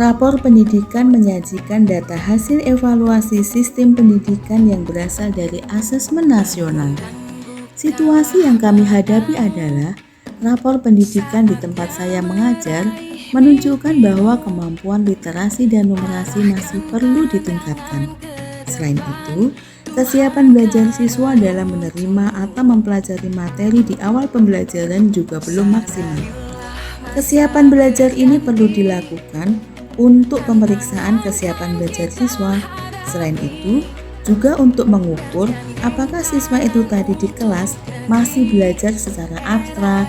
Rapor pendidikan menyajikan data hasil evaluasi sistem pendidikan yang berasal dari asesmen nasional. Situasi yang kami hadapi adalah rapor pendidikan di tempat saya mengajar menunjukkan bahwa kemampuan literasi dan numerasi masih perlu ditingkatkan. Selain itu, kesiapan belajar siswa dalam menerima atau mempelajari materi di awal pembelajaran juga belum maksimal. Kesiapan belajar ini perlu dilakukan untuk pemeriksaan kesiapan belajar siswa. Selain itu, juga untuk mengukur apakah siswa itu tadi di kelas masih belajar secara abstrak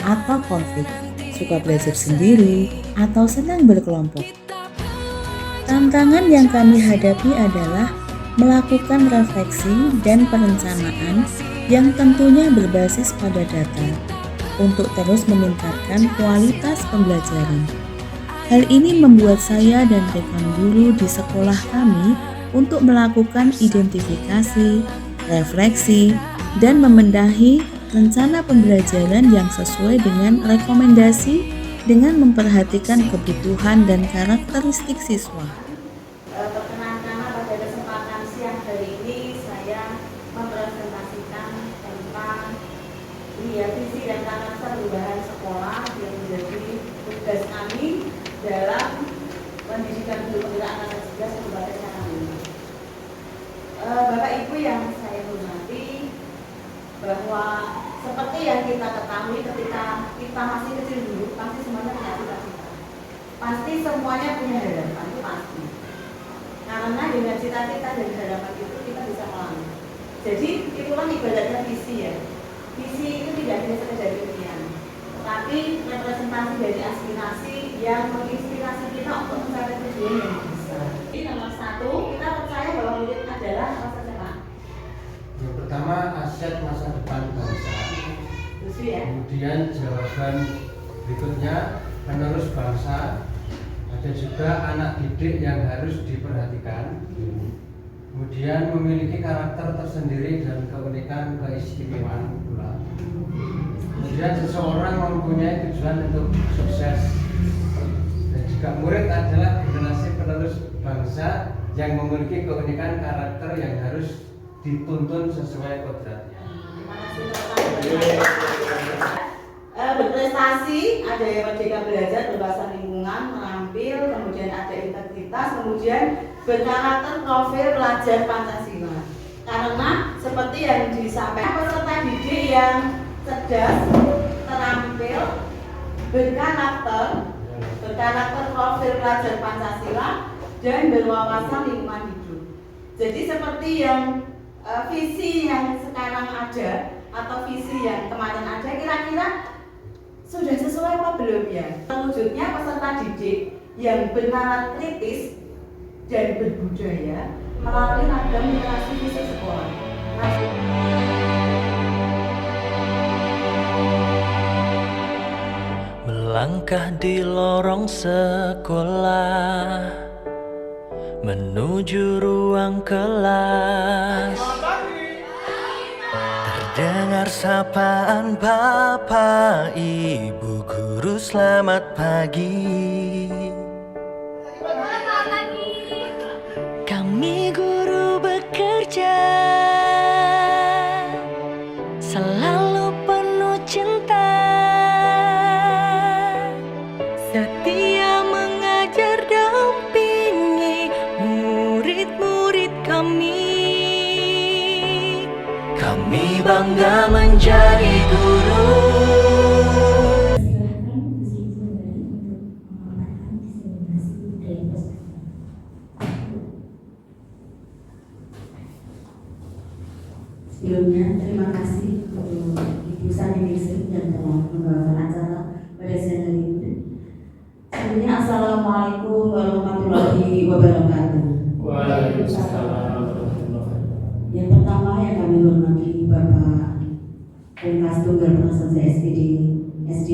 atau konflik, suka belajar sendiri, atau senang berkelompok. Tantangan yang kami hadapi adalah melakukan refleksi dan perencanaan yang tentunya berbasis pada data untuk terus meningkatkan kualitas pembelajaran. Hal ini membuat saya dan rekan guru di sekolah kami untuk melakukan identifikasi, refleksi, dan membenahi rencana pembelajaran yang sesuai dengan rekomendasi dengan memperhatikan kebutuhan dan karakteristik siswa. Perkenalkan, pada kesempatan siang hari ini saya mempresentasikan tentang visi dan karakter perubahan sekolah yang menjadi tugas kami dalam pendidikan guru pembinaan anak 11 Kabupaten Karanganyar. Bapak Ibu yang saya hormati, bahwa seperti yang kita ketahui ketika kita masih kecil dulu, pasti semuanya punya cita-cita. Pasti semuanya punya harapan, itu pasti. Karena dengan cita-cita dan harapan itu kita bisa melangkah. Jadi itulah ibaratnya visi ya. Visi itu tidak hanya sekedar impian, tetapi representasi dari aspirasi yang menginspirasi kita untuk mencapai tujuan yang besar. Jadi nomor 1, kita percaya bahwa murid adalah masa depan. Yang pertama, aset masa depan bangsa. Kemudian jawaban berikutnya, penerus bangsa. Ada juga anak didik yang harus diperhatikan. Kemudian memiliki karakter tersendiri dan keunikan keistimewaan pula. Kemudian seseorang mempunyai tujuan untuk sukses. Dan juga murid adalah generasi penerus bangsa yang memiliki keunikan karakter yang harus dituntun sesuai kodratnya. Berprestasi, ada yang merdeka belajar, berwawasan lingkungan, terampil, kemudian ada integritas, kemudian berkarakter profil pelajar Pancasila. Karena seperti yang disampaikan, peserta didik yang cerdas, terampil, berkarakter profil pelajar Pancasila, dan berwawasan lingkungan hidup. Jadi seperti yang visi yang sekarang ada atau visi yang kemarin ada, kira-kira sudah sesuai apa belum ya? Wujudnya peserta didik yang bernalar kritis dan berbudaya melalui ragam literasi fisik sekolah. Melangkah di lorong sekolah menuju ruang kelas, terdengar sapaan Bapak Ibu guru, selamat pagi. Kami guru bekerja selalu penuh cinta, setia mengajar dampingi murid-murid kami. Kami bangga menjadi guru. Sebelumnya, terima kasih untuk Ibu Sani Ningsih yang telah membawakan acara pada siang hari ini. Sebelumnya, Assalamualaikum warahmatullahi wabarakatuh. Waalaikumsalam. Yang pertama yang kami hormati Bapak Pungkas Tunggal Prasojo SD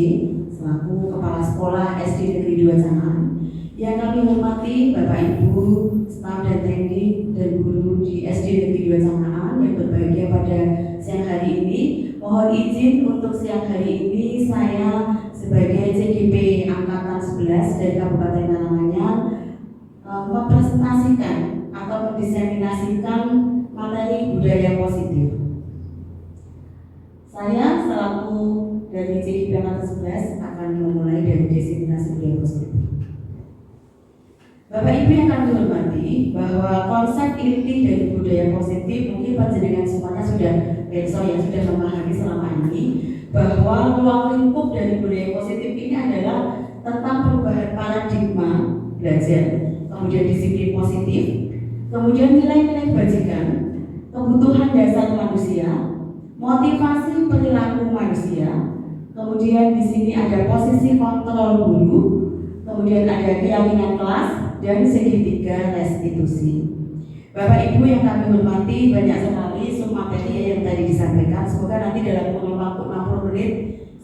selaku Kepala Sekolah SD Negeri 2 Cangaan. Yang kami hormati Bapak Ibu, staf dan teknik dan guru di SD Negeri 2 Cangaan yang berbahagia pada siang hari ini. Mohon izin untuk siang hari ini saya sebagai CGP Angkatan 11 dari Kabupaten Karanganyar mempresentasikan atau mendiseminasikan materi budaya positif. Saya selaku dari CIP angkatan 11 akan memulai dari diseminasi budaya positif. Bapak Ibu yang kami hormati, bahwa konsep inti dari budaya positif mungkin panjenengan semuanya sudah sudah memahami selama ini, bahwa ruang lingkup dari budaya positif ini adalah tentang perubahan paradigma belajar, kemudian disiplin positif, kemudian nilai-nilai kebajikan, kebutuhan dasar manusia, motivasi perilaku manusia, kemudian di sini ada posisi kontrol guru, kemudian ada keyakinan kelas, dan segitiga restitusi. Bapak Ibu yang kami hormati, banyak sekali materi yang tadi disampaikan. Semoga nanti dalam kurun waktu 60 menit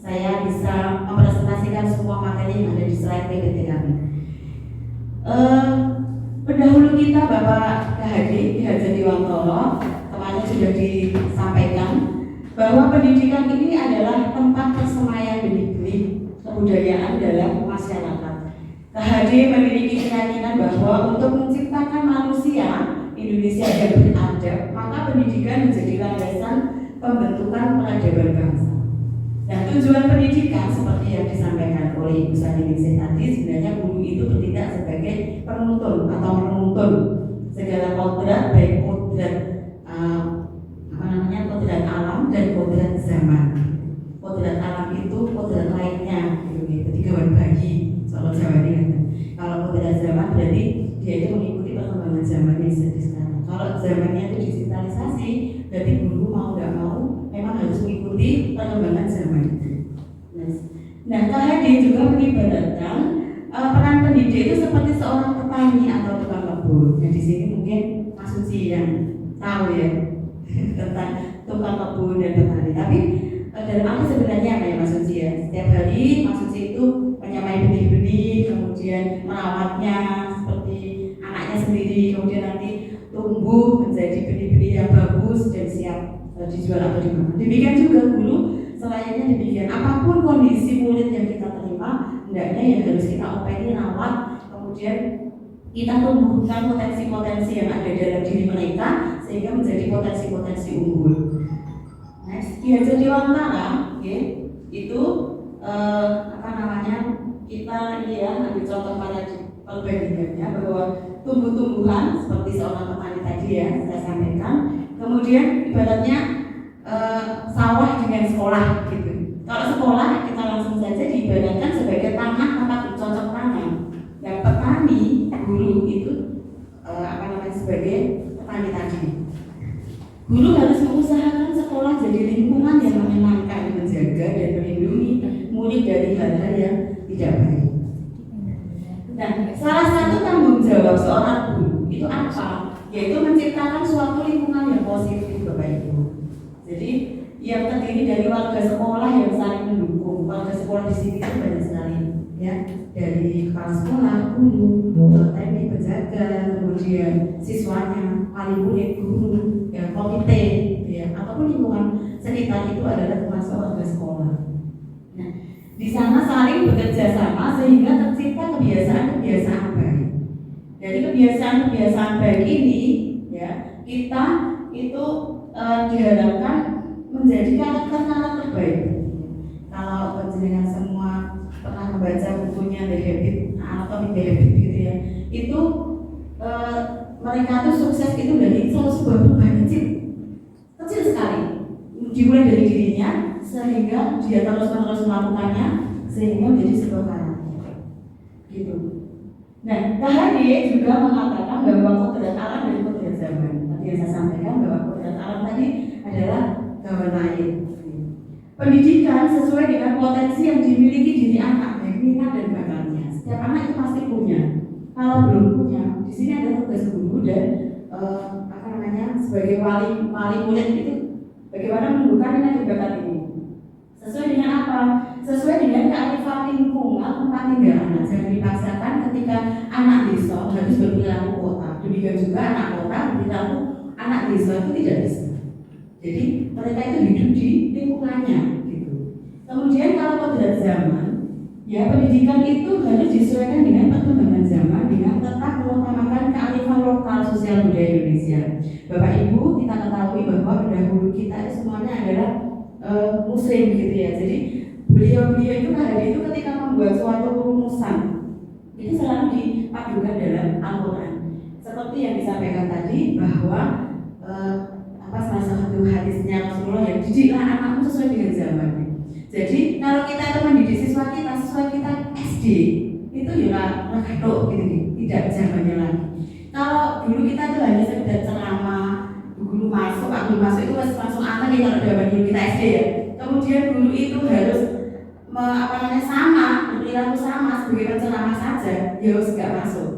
saya bisa mempresentasikan semua materi yang ada di slide PPT kami. Pendahulu kita Bapak KHD Ki Hajar Dewantara kemarin sudah disampaikan bahwa pendidikan ini adalah tempat persemaian benih-benih kebudayaan dalam masyarakat. KHD memiliki keyakinan bahwa untuk menciptakan manusia Indonesia yang beradab, maka pendidikan menjadi landasan pembentukan peradaban bangsa. Dan tujuan pendidikan seperti yang disampaikan oleh Ibu Saniningsih tadi, sebenarnya guru itu bertindak sebagai penuntun atau menuntun segala kodrat, baik kodrat kodrat alam dan kodrat zaman. Kodrat alam itu kodrat lainnya, jadi kawan bayi. Kalau Jawa ini, kalau kodrat zaman berarti dia itu mengikuti perkembangan zaman yang sedang sekarang. Kalau zamannya itu digitalisasi, berarti guru mau nggak mau memang harus mengikuti perkembangan zaman. Nah, KHD juga mengibaratkan peran pendidik itu seperti seorang petani atau tukang kebun. Nah, di sini mungkin Mas Suci yang tahu ya tentang tukang kebun dan petani. Tapi dalam apa sebenarnya apa ya Mas Suci ya? Setiap hari Mas Suci itu menyamai benih-benih, kemudian merawatnya seperti anaknya sendiri, kemudian nanti tumbuh menjadi benih-benih yang bagus dan siap dijual atau dimakan. Demikian juga guru selayaknya demikian. Apapun kondisi murid yang kita terima, hendaknya yang harus kita openi, rawat, kemudian kita tumbuhkan potensi-potensi yang ada dalam diri mereka sehingga menjadi potensi-potensi unggul. Next, Ki Hajar Dewantara, itu kita ini ya ambil contoh pada perbandingannya bahwa tumbuh-tumbuhan seperti seorang petani tadi ya saya sampaikan, kemudian ibaratnya sawah dengan sekolah gitu. Kalau sekolah kita langsung saja diibaratkan sebagai tanah tempat bercocok tanam. Dan petani guru itu sebagai petani tadi. Guru harus mengusahakan sekolah jadi lingkungan yang menyenangkan, menjaga dan melindungi murid dari hal-hal yang tidak baik. Nah, salah satu tanggung jawab seorang guru itu apa? Yaitu menciptakan suatu lingkungan yang positif, Bapak Ibu. Jadi yang terdiri dari warga sekolah yang saling mendukung. Warga sekolah di sini itu banyak sekali, ya, dari kepala sekolah, guru, teknik, penjaga, kemudian siswanya, wali murid, guru, ya, komite, ya, ataupun lingkungan sekitar itu adalah termasuk warga sekolah. Nah, di sana saling bekerja sama sehingga tercipta kebiasaan-kebiasaan baik. Dari kebiasaan-kebiasaan baik ini, ya, kita itu diharapkan menjadi karakter baik. Kalau penjenengan semua pernah membaca bukunya The Habit, Anatomy The Habit gitu ya, itu mereka tuh sukses itu dari sebuah perubahan kecil sekali, dimulai dari dirinya sehingga dia terus-menerus melakukannya sehingga menjadi sebuah karakter gitu. Nah, KHD juga mengatakan bahwa kodrat alam dan kodrat zaman. Tadi yang saya sampaikan bahwa kodrat alam tadi adalah gawan lain. Pendidikan sesuai dengan potensi yang dimiliki diri anak, baik minat dan bakatnya. Setiap anak itu pasti punya. Kalau belum punya, di sini ada tugas guru dan sebagai wali murid itu bagaimana menumbuhkan minat dan bakat ini. Sesuai dengan apa? Sesuai dengan kearifan lingkungan tempat tinggal anak. Jangan dipaksakan ketika anak desa harus berperilaku kota. Demikian juga anak kota berperilaku anak desa itu tidak bisa. Jadi mereka itu hidup di lingkungannya gitu. Kemudian kalau kodrat zaman Ya, pendidikan itu harus disesuaikan dengan perkembangan zaman dengan tetap mengutamakan kearifan lokal sosial budaya Indonesia. Bapak Ibu, kita ketahui bahwa pendahulu kita itu semuanya adalah Muslim gitu ya. Jadi beliau-beliau itu hari itu ketika membuat suatu rumusan itu selalu dipadukan dalam Al-Quran. Seperti yang disampaikan tadi bahwa salah satu hadisnya Rasulullah yang didiklah anakmu sesuai dengan zaman. Jadi kalau kita itu mendidik siswa kita SD itu ya rakatok gitu nih, tidak zamannya lagi. Kalau dulu kita itu hanya sekedar ceramah, guru masuk, pak guru masuk itu langsung anak ya kalau zaman dulu kita SD ya. Kemudian guru itu harus sama, berperilaku sama sebagai penceramah saja, ya harus nggak masuk.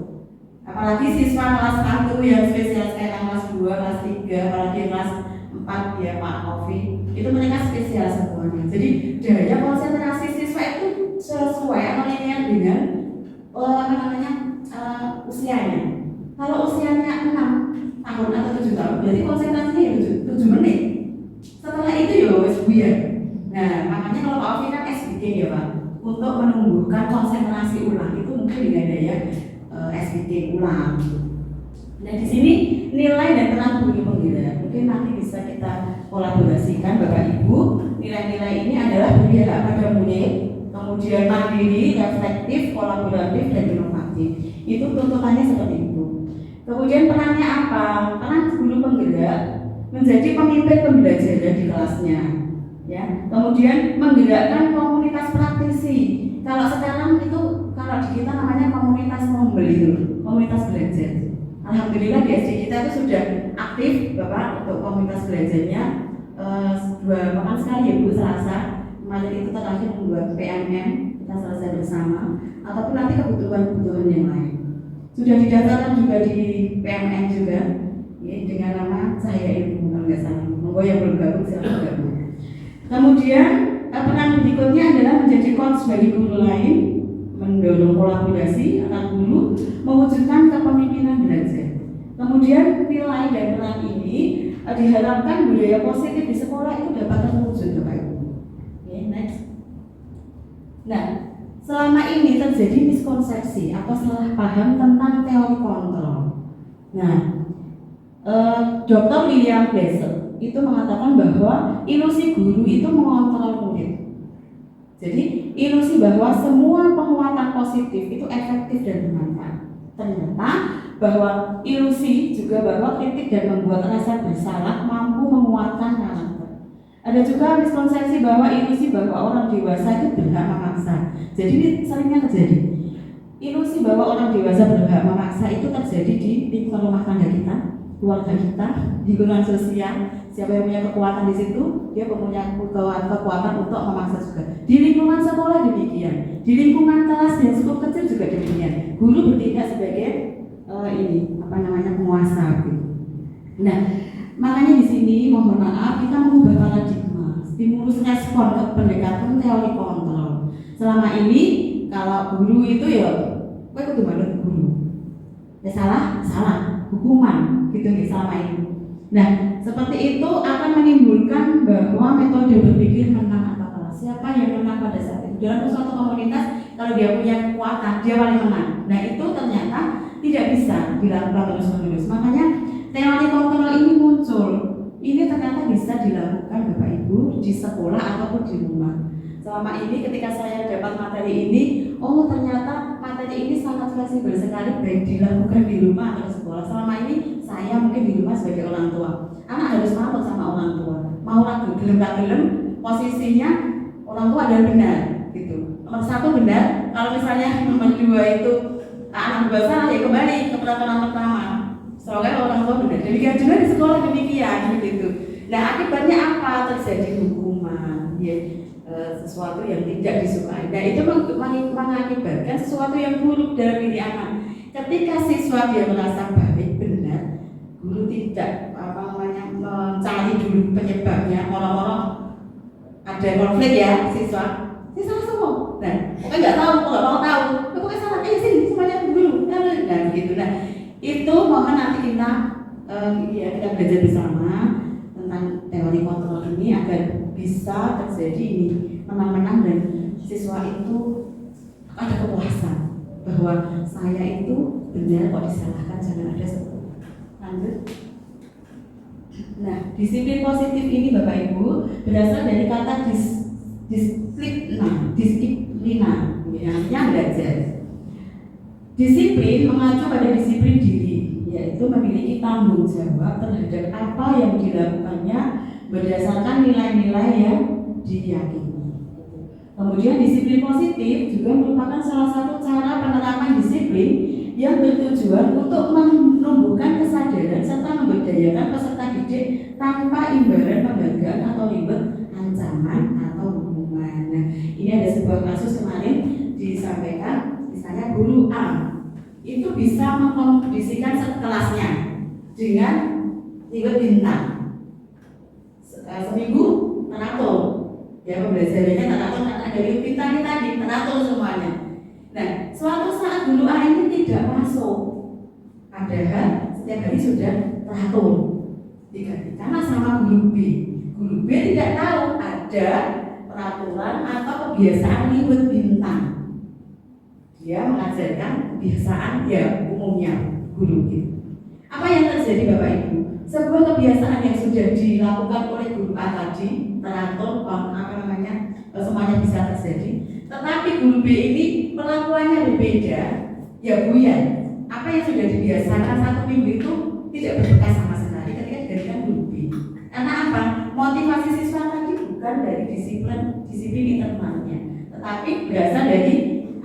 Apalagi siswa kelas 1 yang spesial sekarang kelas 2, kelas 3, apalagi kelas 4 ya Pak Kofi, itu mereka spesial semuanya. Jadi daya konsentrasi siswa itu sesuai atau linear dengan usianya. Kalau usianya 6 tahun atau 7 tahun, berarti konsentrasinya ya 7 menit. Setelah itu ya wes buyar. Nah, makanya kalau Pak Kofi kan SBK ya Pak, untuk menumbuhkan konsentrasi ulang itu mungkin dengan daya SBK ulang. Nah di sini nilai dan peran guru penggerak mungkin nanti bisa kita kolaborasikan Bapak Ibu. Nilai-nilai ini adalah berpihak pada murid, kemudian mandiri, reflektif, kolaboratif, dan inovatif. Itu tuntutannya seperti itu. Kemudian perannya apa? Peran guru penggerak menjadi pemimpin pembelajaran di kelasnya, ya. Kemudian menggerakkan komunitas praktisi. Kalau sekarang itu kalau di kita namanya komunitas membeli, komunitas belajar. Alhamdulillah di SD kita itu sudah aktif Bapak untuk komunitas belajarnya 2 pekan sekali ya Bu, Selasa. Kemarin itu terakhir membuat PMM, kita selesai bersama, ataupun nanti kebutuhan-kebutuhan yang lain. Sudah didaftarkan juga di PMN juga, ya, dengan nama Cahaya Ilmu kalau nggak salah. Monggo yang belum gabung silakan gabung. Kemudian peran berikutnya adalah menjadi coach bagi guru lain, mendorong kolaborasi antar guru, mewujudkan kepemimpinan belajar. Kemudian nilai dan peran ini diharapkan budaya positif di sekolah itu dapat terwujud, Bapak Ibu. Okay, next. Nah, selama ini terjadi miskonsepsi atau salah paham tentang teori kontrol. Nah, Dr. William Glasser itu mengatakan bahwa ilusi guru itu mengontrol murid. Jadi ilusi bahwa semua penguatan positif itu efektif dan bermanfaat. Ternyata bahwa ilusi juga bahwa kritik dan membuat rasa bersalah mampu menguatkan karakter. Ada juga miskonsepsi bahwa ilusi bahwa orang dewasa itu berhak memaksa. Jadi ini seringnya terjadi. Ilusi bahwa orang dewasa berhak memaksa itu terjadi di lingkungan rumah tangga kita, keluarga kita, lingkungan sosial. Siapa yang punya kekuatan di situ, dia punya kekuatan untuk memaksa juga. Di lingkungan sekolah demikian, di lingkungan kelas yang cukup kecil juga demikian. Guru bertindak sebagai penguasa. Nah, makanya di sini mohon maaf kita mengubah paradigma, stimulus respon ke pendekatan teori kontrol. Selama ini kalau guru itu ya, kowe kudu manut guru. Ya salah, hukuman gitu nih selama ini. Nah, seperti itu akan menimbulkan bahwa metode berpikir menang atau kalah. Siapa yang menang pada saat itu? Dalam suatu komunitas, kalau dia punya kekuatan, dia paling menang. Nah, itu ternyata tidak bisa dilakukan terus-menerus. Makanya teori kontrol ini muncul. Ini ternyata bisa dilakukan Bapak Ibu di sekolah ataupun di rumah. Selama ini ketika saya dapat materi ini, oh ternyata materi ini sangat fleksibel sekali, baik dilakukan di rumah atau di sekolah. Selama ini saya mungkin di rumah sebagai orang tua, anak harus manut sama orang tua. Mau ragu, gelem, posisinya orang tua adalah benar, gitu. Nomor 1 benar, kalau misalnya nomor 2 itu anak salah, ya kembali ke peraturan pertama. Soalnya orang tua benar. Demikian juga di sekolah demikian, gitu. Nah akibatnya apa? Terjadi hukuman, ya. Sesuatu yang tidak disukai. Nah itu mengakibatkan sesuatu yang buruk dalam diri anak. Ketika siswa dia merasa baik benar, guru tidak mencari dulu penyebabnya. Orang-orang ada konflik ya siswa semua. Nah, pokoknya nggak tahu, nggak mau tahu. Pokoknya salah. Sini semuanya guru. Nah gitu. Nah itu mohon nanti kita belajar bersama tentang teori kontrol ini agar bisa terjadi ini menang-menang dan siswa itu ada kepuasan bahwa saya itu benar kok disalahkan, jangan ada seperti itu. Lanjut. Nah, disiplin positif ini Bapak Ibu berasal dari kata disiplina, artinya belajar. Disiplin mengacu pada disiplin diri, yaitu memiliki tanggung jawab terhadap apa yang dilakukannya berdasarkan nilai-nilai yang diyakini. Kemudian disiplin positif juga merupakan salah satu cara penerapan disiplin yang bertujuan untuk menumbuhkan kesadaran serta memberdayakan peserta didik tanpa imbalan penghargaan atau ribet ancaman atau hukuman. Nah, ini ada sebuah kasus kemarin disampaikan, misalnya guru A itu bisa mengkondisikan kelasnya dengan ribet bintang. Seminggu teratur, ya pembelajarannya teratur karena ada ribet bintang tadi, teratur semuanya. Nah, suatu saat guru A ini tidak masuk, padahal setiap hari sudah teratur, digantikan sama guru B. Guru B tidak tahu ada peraturan atau kebiasaan ribet bintang. Dia mengajarkan kebiasaan ya umumnya guru B. Apa yang terjadi Bapak Ibu? Sebuah kebiasaan yang sudah dilakukan oleh guru A tadi, teratur, semuanya bisa terjadi. Tetapi guru B ini perlakuannya berbeda, ya buyan. Apa yang sudah dibiasakan satu minggu itu tidak berbekas sama sekali ketika digantikan guru B. Karena apa? Motivasi siswa tadi bukan dari disiplin internalnya, tetapi berasal dari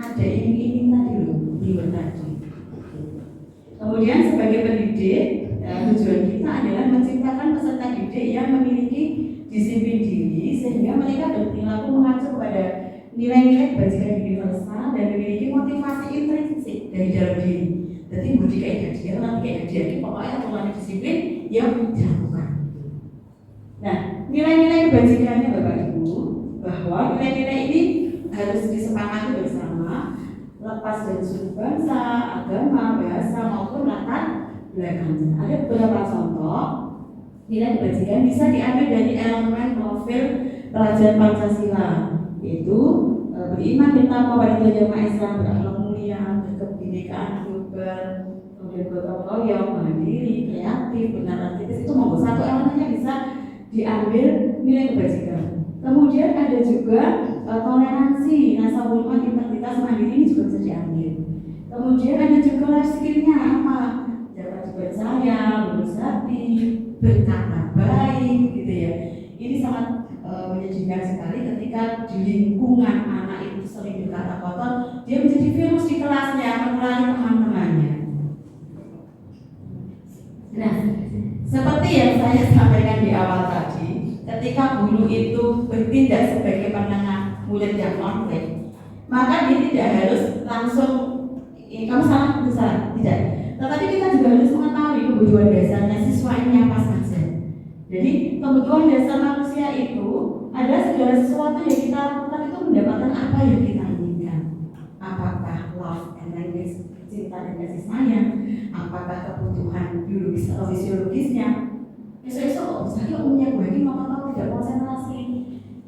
ada iming-iming tadi loh, reward tadi. Kemudian sebagai pendidik, tujuan kita adalah menciptakan peserta didik yang memiliki disiplin diri sehingga mereka berperilaku mengacu kepada nilai-nilai kebajikan universal dan memiliki motivasi intrinsik dari dalam diri. Jadi budi kayak dia, nanti kayak dia ini pokoknya aturan disiplin yang dilakukan. Nah, nilai-nilai kebajikannya Bapak Ibu, bahwa nilai-nilai ini harus disepakati bersama, lepas dari suku bangsa, agama, bahasa maupun latar belakangnya. Ada beberapa contoh nilai kebajikan bisa diambil dari elemen profil pelajaran Pancasila, yaitu beriman kita kepada Tuhan Yang Maha Esa, berakhlak mulia, berkebinekaan global, kemudian gotong royong, mandiri, kreatif, benar artis. Itu monggo satu elemennya bisa diambil nilai kebajikan. Kemudian ada juga toleransi, rasa hormat, integritas, mandiri ini juga bisa diambil. Kemudian ada juga life skill-nya apa? Dapat dipercaya, lurus hati, berkata baik, gitu ya. Ini sangat menyedihkan sekali ketika di lingkungan anak itu sering berkata kotor, dia menjadi virus di kelasnya, menulari teman-temannya. Nah, seperti yang saya sampaikan di awal tadi, ketika guru itu bertindak sebagai penengah murid yang konflik, maka dia tidak harus langsung kamu salah, itu salah, tidak. Tetapi kita juga harus mengetahui kebutuhan dasarnya siswa ini apa saja. Jadi kebutuhan dasar manusia itu ada segala sesuatu yang kita lakukan itu mendapatkan apa yang kita inginkan. Apakah love and language, cinta dan kasih sayang, apakah kebutuhan biologis atau fisiologisnya. Esok-esok misalnya umumnya gue ini mau tidak konsentrasi,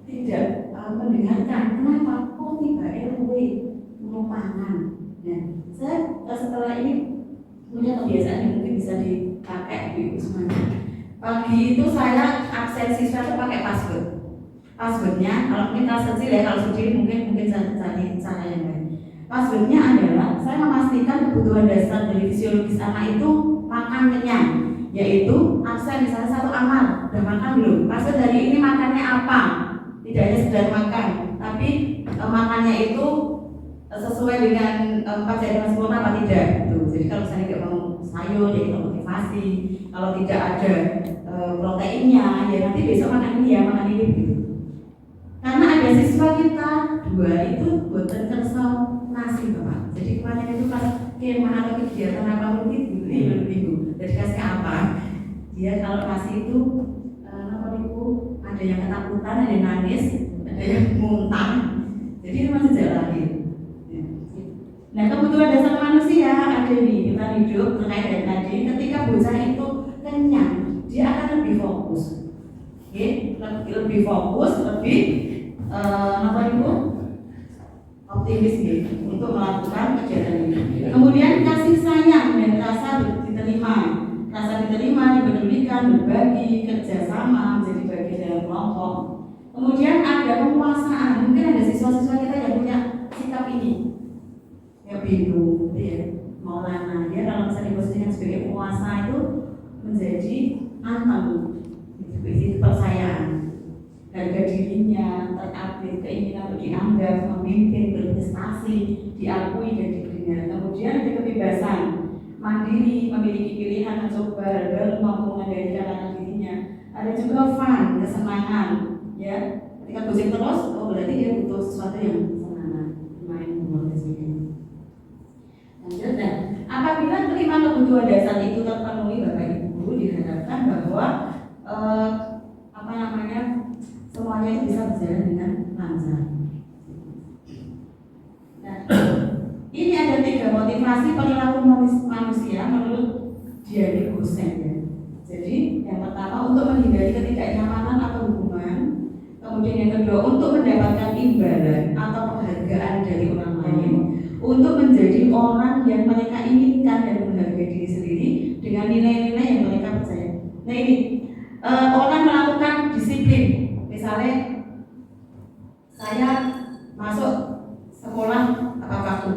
tidak mendengarkan. Kenapa? Kok tiba RW melupakan. Nah, saya setelah ini punya kebiasaan yang mungkin bisa dipakai di semuanya. Pagi itu saya absen siswa itu pakai password. Passwordnya kalau mungkin kecil ya, kalau sendiri mungkin cari cara yang lain. Passwordnya adalah saya memastikan kebutuhan dasar dari fisiologis anak itu makan kenyang, yaitu absen misalnya satu amal, udah makan belum? Password dari ini makannya apa? Tidak hanya sekedar makan, tapi makannya itu sesuai dengan 4 jam sempurna apa tidak gitu. Jadi kalau misalnya nggak mau sayur ya kita motivasi, kalau tidak ada proteinnya ya nanti besok makan ini ya, makan ini gitu. Karena ada siswa kita 2 itu boten kerso nasi Bapak. Jadi kemarin itu pas kemah atau kegiatan apa mungkin minggu jadi kasih apa dia kalau nasi itu ada yang ketakutan, ada yang nangis, ada yang muntah. Jadi itu masih jalanin. Nah, kebutuhan dasar manusia ada nih, kita hidup terkait dengan tadi. Ketika bocah itu kenyang, dia akan lebih fokus, lebih fokus, lebih optimis gitu untuk melakukan kegiatan ini. Kemudian kasih sayang dan rasa diterima, dipedulikan, berbagi, kerjasama, menjadi bagian dalam kelompok. Kemudian ada penguasaan. Mungkin ada siswa-siswa kita yang punya sikap ini, ya bingung, ya Maulana. Dia kalau misalnya diposisikan sebagai penguasa itu menjadi anteng, itu kepercayaan, harga dirinya terupdate, keinginan untuk dianggap, memimpin, berprestasi, diakui dan didengar. Kemudian ada kebebasan, mandiri, memiliki pilihan, mencoba hal-hal, mampu mengendalikan dirinya. Ada juga fun, kesenangan, ya. Ketika pusing terus, oh berarti dia butuh sesuatu yang kesenangan, main humor dan sebagainya. Dan apabila kelima kebutuhan dasar itu terpenuhi, Bapak Ibu, diharapkan bahwa semuanya itu bisa berjalan dengan lancar. Nah, ini ada 3 motivasi perilaku manusia menurut Gianni Gusen, ya. Jadi yang pertama untuk menghindari ketidaknyamanan atau hubungan, kemudian yang kedua untuk mendapatkan imbalan atau penghargaan dari orang lain, untuk menjadi orang yang mereka inginkan dan menghargai diri sendiri dengan nilai-nilai yang mereka percaya. Nah ini orang melakukan disiplin. Misalnya saya masuk sekolah tepat waktu.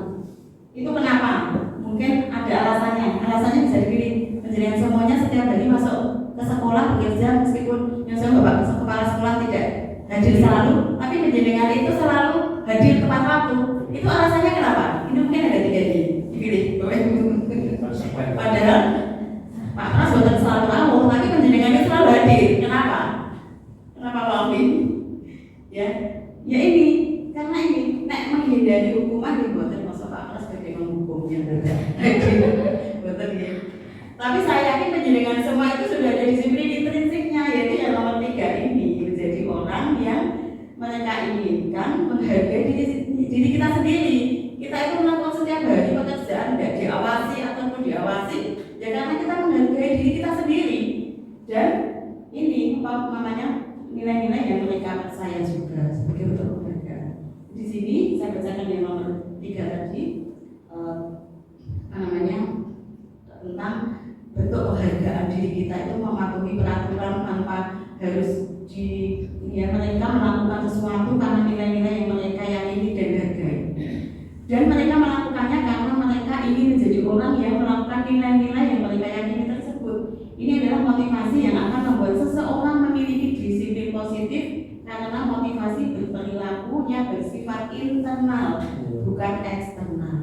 Itu kenapa? Mungkin ada alasannya. Alasannya bisa dipilih. Penjelasan semuanya setiap hari masuk ke sekolah bekerja meskipun yang saya bapak kepala sekolah tidak hadir selalu, tapi penjelasan itu selalu hadir tepat waktu. Itu alasannya kenapa? Ini mungkin ada 3 dipilih. Padahal Pak Pras bukan selalu awal, tapi penjelasannya selalu hadir. Kenapa? Kenapa Pak Alvin? Ya ini karena ini menghindari hukuman dibuatkan masa Pak Pras sebagai menghukumnya betul ya. Tapi saya yakin penjelasan semua itu sudah ada disiplin intrinsiknya, yaitu yang nomor 3 ini menjadi orang yang mereka inginkan, menghargai diri kita sendiri. Kita itu melakukan setiap hari pekerjaan tidak diawasi ataupun diawasi, ya karena kita menghargai diri kita sendiri. Dan ini apa namanya? Nilai-nilai yang mereka percaya juga sebagai bentuk penghargaan. Di sini saya bacakan yang nomor 3 tadi, tentang bentuk penghargaan diri kita itu mematuhi peraturan tanpa harus mereka melakukan sesuatu karena nilai-nilai yang mereka yakini dan hargai. Dan mereka melakukannya karena mereka ingin menjadi orang yang melakukan nilai-nilai yang mereka yakini tersebut. Ini adalah motivasi yang akan membuat seseorang memiliki disiplin positif karena motivasi berperilakunya bersifat internal, bukan eksternal.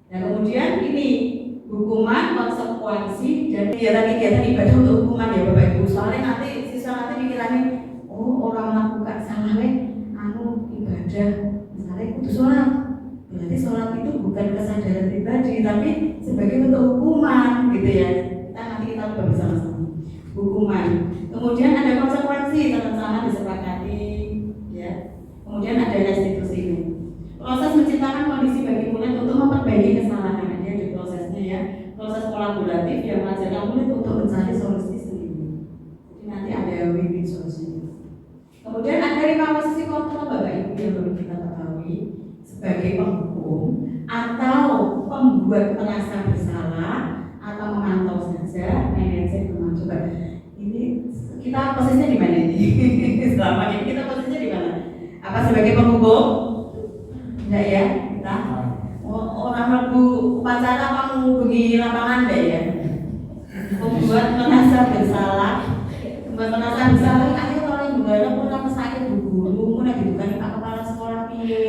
Nah kemudian ini hukuman, konsekuensi, dan kegiatan-kegiatan ibadah untuk hukuman ya Bapak Ibu. Soalnya nanti siswa nanti pikirannya, oh orang melakukan salah ibadah, misalnya kudu sholat. Berarti sholat itu bukan kesadaran pribadi, tapi sebagai bentuk hukuman, gitu ya. Nanti kita coba bersama-sama hukuman. Kemudian ada konsekuensi sama-sama disepakati, ya. Kemudian ada restitusi. Proses menciptakan kondisi bagi murid untuk memperbaiki kesalahan, ada prosesnya ya. Proses kolaboratif yang mengajarkan murid untuk mencari solusi sendiri. Jadi nanti ada win-win solusi. Kemudian ada 5 posisi kontrol Bapak Ibu yang perlu kita ketahui sebagai penghukum atau pembuat merasa bersalah atau memantau saja, manajer coba. Ini kita posisinya di mana ini? Selama ini kita posisinya di mana? Apa sebagai penghukum? Enggak ya, kita orang mlebu upacara menghubungi lapangan enggak ya? Membuat merasa bersalah, akhirnya orang juga pernah sakit guru, pernah dibukan Pak Kepala Sekolah piye,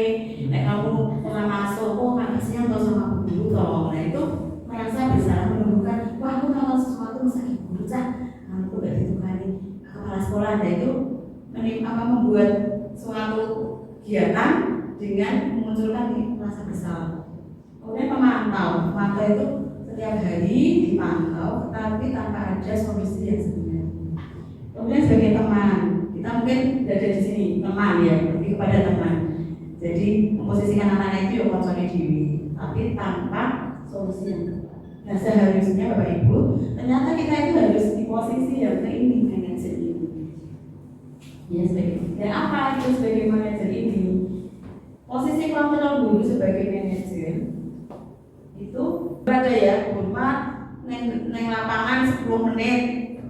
nek kamu pernah masuk, oh makasih atau sama guru tolong. Nah itu merasa bersalah menunjukkan, wah aku kalau sesuatu masa guru aku gak ditukani kepala sekolah. Nah itu membuat suatu kegiatan dengan memunculkan rasa bersalah. Kemudian pemantau itu setiap hari dipantau, tapi tanpa ada solusi yang sebenarnya. Kemudian sebagai teman, kita mungkin ada di sini teman ya, lebih kepada teman. Jadi memposisikan anak-anak itu yang konsoli diri, tapi tanpa solusi yang tepat. Nah seharusnya Bapak Ibu, ternyata kita itu harus di posisi yang ini manajer ini. Ya sebagai dan apa itu sebagai manajer ini? Posisi kontrol guru sebagai manajer itu ada ya, hormat neng lapangan 10 menit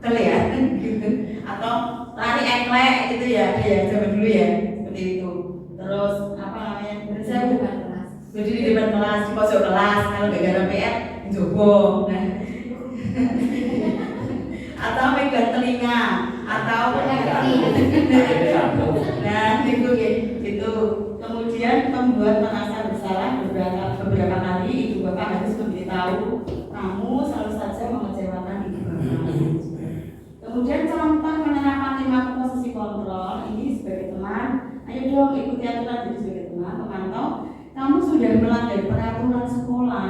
kelihatan gitu, atau lari eklek gitu ya, ada ya zaman dulu ya seperti itu. Terus apa namanya? Saya bukan kelas. Berdiri di depan kelas, di pojok kelas, kalau nggak ada PR, dicoba. Nah, atau megang telinga, atau nah itu. Kemudian membuat merasa bersalah beberapa kali. Ibu bapak harus memberitahu kamu selalu saja mengecewakan ibu bapak. Kemudian contoh penerapan 5 posisi kontrol ini sebagai teman. Ayo dong ikuti aturan jadi sebagai teman pemantau. Kamu sudah melanggar peraturan sekolah.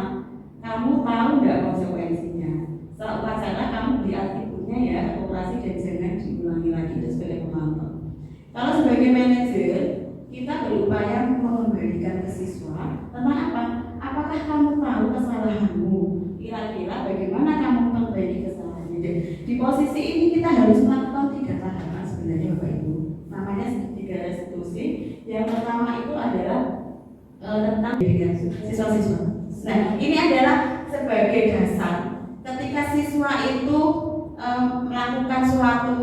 Kamu tahu nggak konsekuensinya? Setelah upacara kamu beri atributnya ya, operasi dan jangan diulangi lagi, itu sebagai pemantau. Kalau sebagai manajer kita berupaya mengembalikan ke siswa tentang apa? Apakah kamu tahu kesalahanmu? Kira-kira bagaimana kamu memperbaiki kesalahannya? Di posisi ini kita harus melakukan 3 tahapan sebenarnya Bapak Ibu. Namanya 3 restitusi. Yang pertama itu adalah tentang pendidikan siswa-siswa. Nah, ini adalah sebagai dasar ketika siswa itu melakukan suatu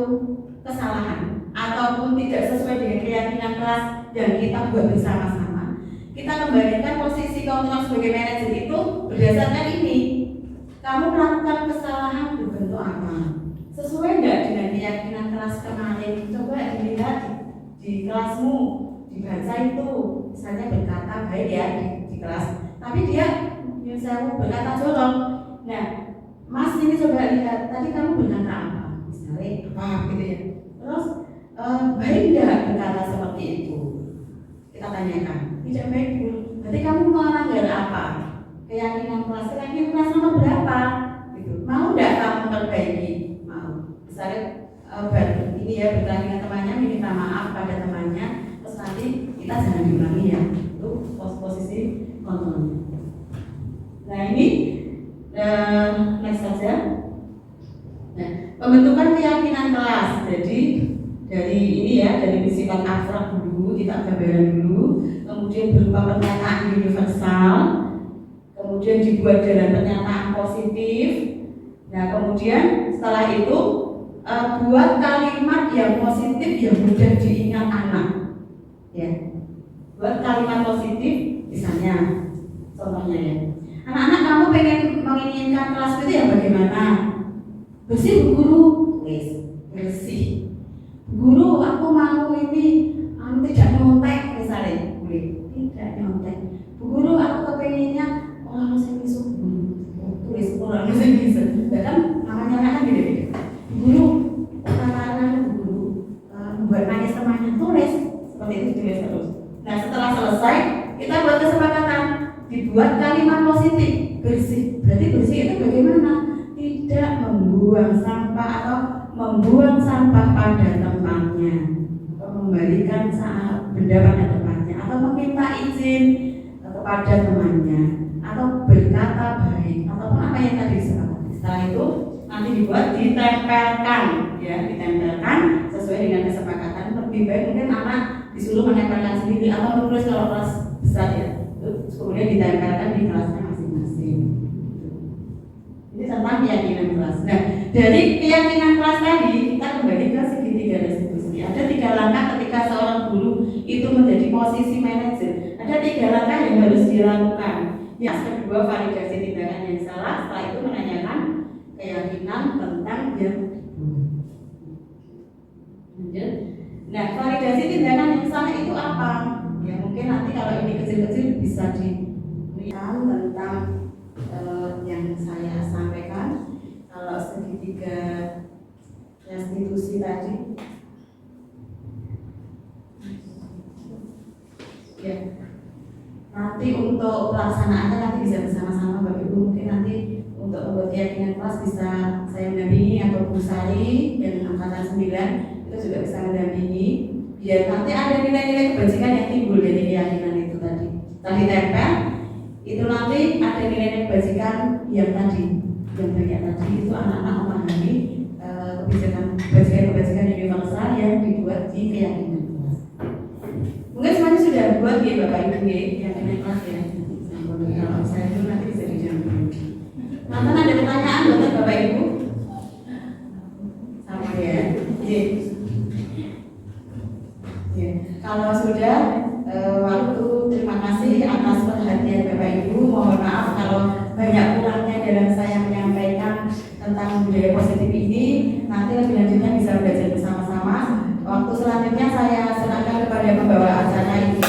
kesalahan ataupun tidak sesuai dengan keyakinan kelas yang kita buat bersama-sama, kita kembalikan posisi kontrol sebagai manajer itu berdasarkan ini. Kamu melakukan kesalahan berbentuk apa? Sesuai nggak dengan keyakinan kelas kemarin? Coba dilihat di kelasmu, dibaca itu, misalnya berkata baik ya di kelas, tapi dia misalnya berkata jorok. Nah, Mas ini coba lihat, tadi kamu berkata apa? Misalnya apa gitu ya. Terus baik tidak berkata seperti itu? Kita tanyakan. Tidak baik Bu. Berarti kamu melanggar apa? Keyakinan kelas nomor berapa? Gitu. Mau tidak kamu perbaiki? Mau. Misalnya ini ya bertanya dengan temannya, minta maaf pada temannya, terus nanti kita jangan diulangi ya. Itu posisi kontrolnya. Nah ini next saja. Nah, pembentukan keyakinan kelas. Jadi dari ini ya, dari sifat abstrak dulu, kita gambaran dulu, kemudian berupa pernyataan universal, kemudian dibuat dalam pernyataan positif. Nah, kemudian setelah itu buat kalimat yang positif yang mudah diingat anak. Ya, buat kalimat positif, misalnya, contohnya ya. Anak-anak kamu pengen menginginkan kelas itu yang bagaimana? Bersih Bu Guru, bersih. Guru, aku mau ini tidak nyontek misalnya, boleh tidak nyontek. Bu Guru, aku kepengennya orang muslim tulis orang muslim bisa. Bahkan namanya kan beda-beda. Bu Guru, kata-kata Bu Guru membuat nangis temannya, tulis seperti itu, tulis terus. Nah setelah selesai kita buat kesepakatan, dibuat kalimat positif, bersih. Berarti bersih itu bagaimana? Tidak membuang sampah atau membuang sampah pada tempatnya, atau membalikan benda pada tempatnya, atau meminta izin kepada temannya, atau berkata baik, ataupun apa yang tadi disepakati. Setelah itu nanti dibuat ditempelkan, ya ditempelkan sesuai dengan kesepakatan. Lebih baik mungkin anak disuruh menempelkan sendiri atau menulis kalau kelas besar ya, kemudian ditempelkan di kelasnya masing-masing. Ini tentang keyakinan kelas. Nah, dari keyakinan kelas tadi kita kembali ke segitiga restitusi. Ada 3 langkah ketika seorang guru itu menjadi posisi manajer. Ada 3 langkah yang harus dilakukan. Yang kedua, validasi tindakan yang salah. Setelah itu menanyakan keyakinan tentang yang nah, validasi tindakan yang salah itu apa? Ya mungkin nanti kalau ini kecil-kecil bisa dilihat tentang yang saya sampaikan. Kalau segitiga restitusi tadi, ya nanti untuk pelaksanaannya nanti bisa bersama-sama Bapak Ibu. Mungkin nanti untuk membuat keyakinan kelas bisa saya mendampingi, atau Bu Sari yang angkatan 9 itu juga bisa mendampingi. Biar nanti ada nilai-nilai kebajikan yang timbul dari keyakinan itu tadi. Tadi tempel itu nanti ada nilai-nilai kebajikan yang tadi, yang banyak tadi itu anak-anak memahami kebajikan universal yang dibuat di keyakinan kelas. Mungkin semuanya sudah buat ya. Bapak Ibu yang naik kelas ya. Kalau saya itu nanti bisa dijawab. Mantan ada pertanyaan buat Bapak Ibu? Sama ya. Ya. Kalau sudah waktu, terima kasih atas perhatian Bapak Ibu. Mohon maaf kalau banyak kurangnya dalam saya menyampaikan tentang budaya positif ini. Nanti lebih lanjutnya bisa belajar bersama-sama. Waktu selanjutnya saya serahkan kepada pembawa acara ini.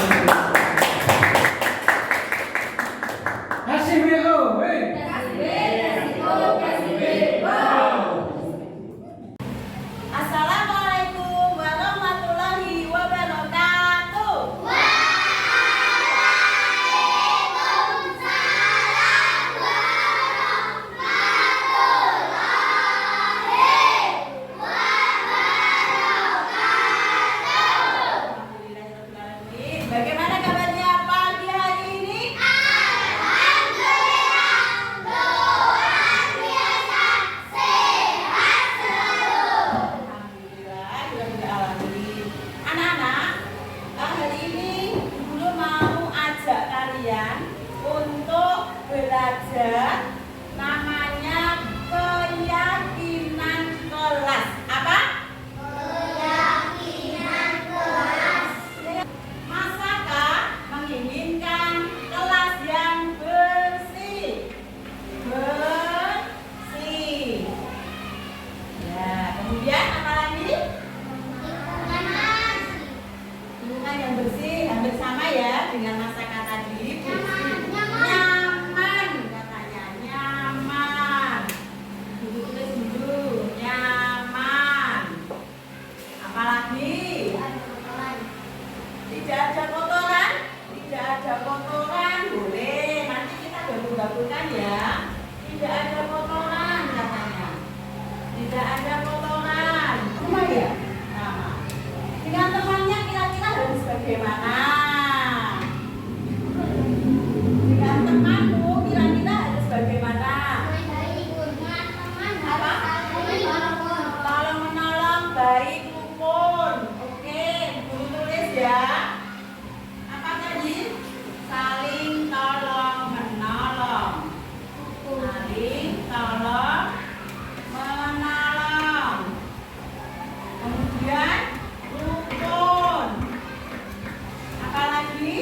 Kasih WO, Assalamualaikum warahmatullahi wabarakatuh. Alhamdulillahirrahmanirrahim. Bagaimana kabarnya pagi hari ini? Alhamdulillahirrahmanirrahim. Anak-anak, hari ini guru mau ajak kalian untuk belajar namanya keyakinan kelas. Apa? Masakah menginginkan kelas yang bersih? Bersih. Ya, kemudian apa lagi? Lingkungan yang bersih, hampir sama ya dengan masakan tadi. Bersih. Nyaman katanya, nyaman. Dulu tulis dulu, nyaman. Apalagi? Tidak ada kotoran? Tidak ada kotoran, boleh. Nanti kita gabung-gabungkan ya. Tidak ada kotoran katanya. Tidak ada kotoran. Sama ya? Sama. Dengan temannya kira-kira harus bagaimana? Dengan temanmu kira-kira harus bagaimana? Apa? Tolong menolong, baik, rukun. Oke, guru tulis ya. Apa tadi? Saling tolong menolong. Saling tolong menolong. Kemudian rukun. Apalagi?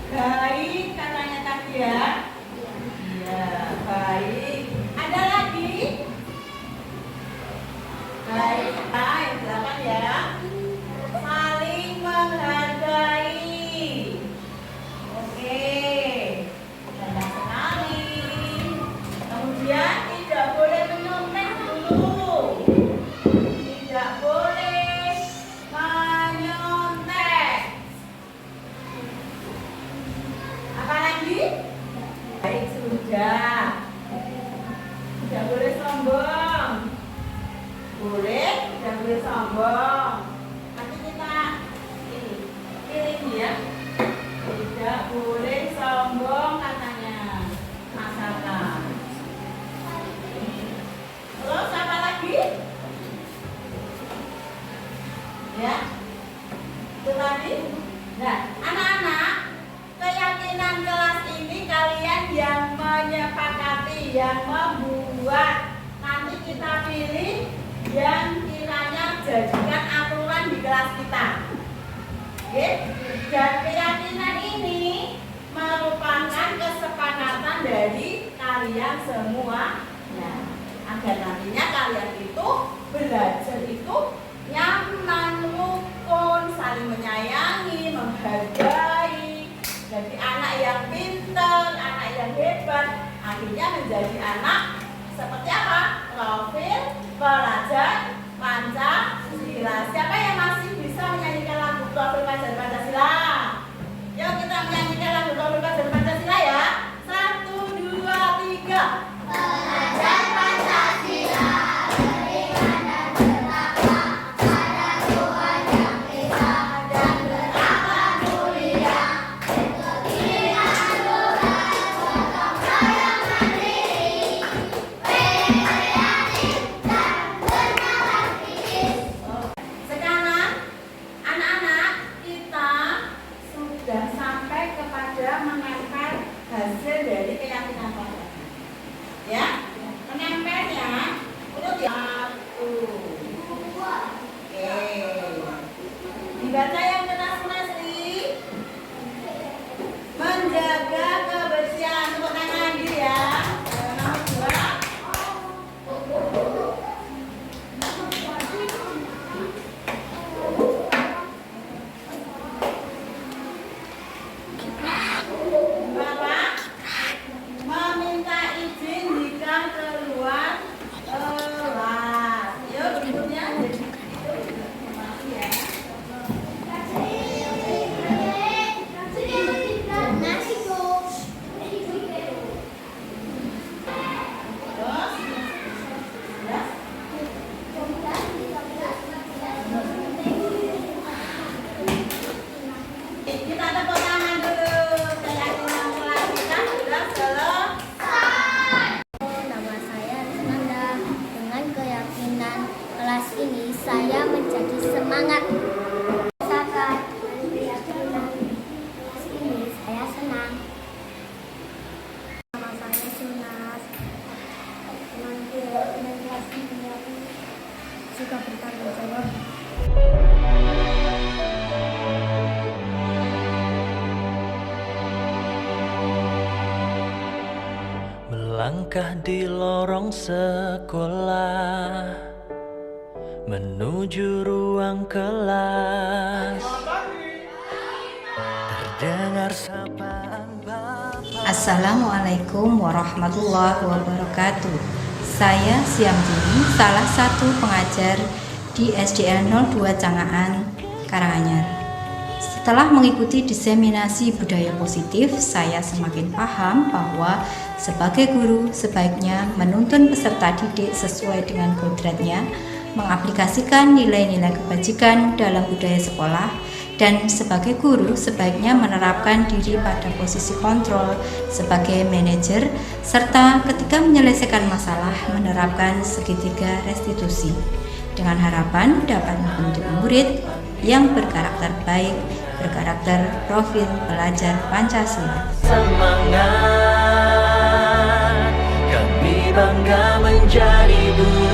Baik katanya tadi ya. Iya, baik. Ada lagi? Baik. Baik, silakan ya. Saling menghargai. Oke. Banyak sekali. Kemudian tidak boleh menyontek dulu. Tidak boleh menyontek. Apalagi? Baik, sudah. Tidak boleh sombong. Boleh, tidak boleh sombong. Nanti kita ini pilih ya. Tidak boleh sombong katanya. Masakan. Terus apa lagi? Ya, itu tadi. Nah, anak-anak, keyakinan kelas ini kalian yang menyepakati, yang membuat. Nanti kita pilih yang kiranya jadikan aturan di kelas kita. Oke? Dan keyakinan ini merupakan kesepakatan dari kalian semua. Nah, agar nantinya kalian itu belajar itu nyaman, rukun, saling menyayangi, menghargai. Jadi anak yang pintar, anak yang hebat, akhirnya menjadi anak seperti apa? Profil, pelajar, Pancasila. Siapa yang masih bisa menyanyikan lagu Profil Pelajar Pancasila? Yuk kita menyanyikan lagu Profil Pelajar Pancasila ya. 1, 2, 3. Pelajar Pancasila. Beriman dan bertakwa pada Tuhan Yang Esa dan berakhlak mulia. Berkegiatan lurah, gotong royong mandiri. semangat. Saat dengan kelas ini saya senang. Nama saya Sunas. Dengan kelas ini aku juga bertanggung jawab. Melangkah di lorong sekolah menuju ruang kelas, terdengar sapaan Bapak. Assalamualaikum warahmatullahi wabarakatuh. Saya Siamtini, salah satu pengajar di SDN 02 Cangaan, Karanganyar. Setelah mengikuti diseminasi budaya positif, saya semakin paham bahwa sebagai guru sebaiknya menuntun peserta didik sesuai dengan kodratnya, mengaplikasikan nilai-nilai kebajikan dalam budaya sekolah, dan sebagai guru sebaiknya menerapkan diri pada posisi kontrol sebagai manajer, serta ketika menyelesaikan masalah menerapkan segitiga restitusi, dengan harapan dapat membentuk murid yang berkarakter baik, berkarakter profil pelajar Pancasila. Semangat, kami bangga menjadi guru.